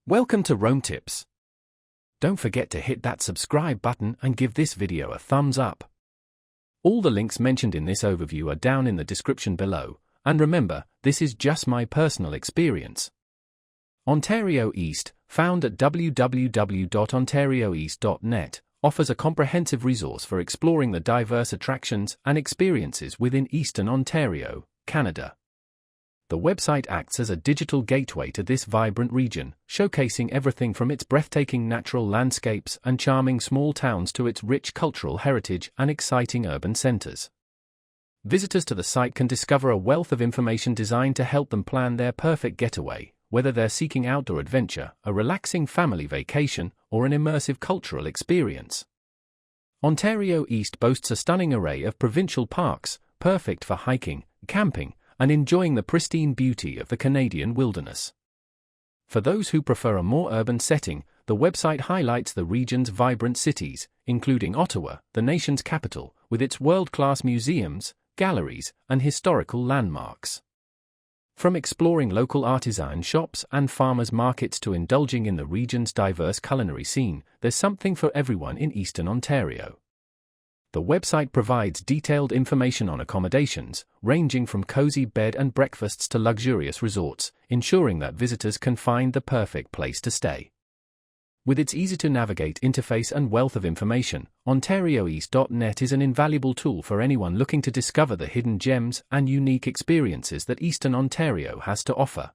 Welcome to Rome Tips. Don't forget to hit that subscribe button and give this video a thumbs up. All the links mentioned in this overview are down in the description below, and remember, this is just my personal experience. Ontario East, found at www.ontarioeast.net, offers a comprehensive resource for exploring the diverse attractions and experiences within Eastern Ontario, Canada. The website acts as a digital gateway to this vibrant region, showcasing everything from its breathtaking natural landscapes and charming small towns to its rich cultural heritage and exciting urban centers. Visitors to the site can discover a wealth of information designed to help them plan their perfect getaway, whether they're seeking outdoor adventure, a relaxing family vacation, or an immersive cultural experience. Ontario East boasts a stunning array of provincial parks, perfect for hiking, camping, and enjoying the pristine beauty of the Canadian wilderness. For those who prefer a more urban setting, the website highlights the region's vibrant cities, including Ottawa, the nation's capital, with its world-class museums, galleries, and historical landmarks. From exploring local artisan shops and farmers' markets to indulging in the region's diverse culinary scene, there's something for everyone in Eastern Ontario. The website provides detailed information on accommodations, ranging from cozy bed and breakfasts to luxurious resorts, ensuring that visitors can find the perfect place to stay. With its easy-to-navigate interface and wealth of information, OntarioEast.net is an invaluable tool for anyone looking to discover the hidden gems and unique experiences that Eastern Ontario has to offer.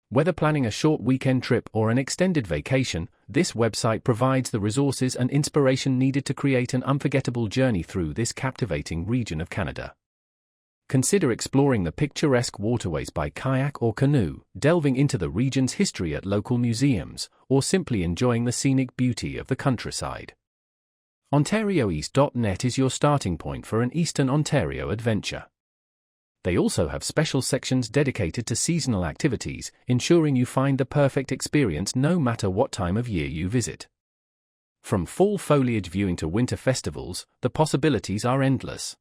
Whether planning a short weekend trip or an extended vacation, this website provides the resources and inspiration needed to create an unforgettable journey through this captivating region of Canada. Consider exploring the picturesque waterways by kayak or canoe, delving into the region's history at local museums, or simply enjoying the scenic beauty of the countryside. OntarioEast.net is your starting point for an Eastern Ontario adventure. They also have special sections dedicated to seasonal activities, ensuring you find the perfect experience no matter what time of year you visit. From fall foliage viewing to winter festivals, the possibilities are endless.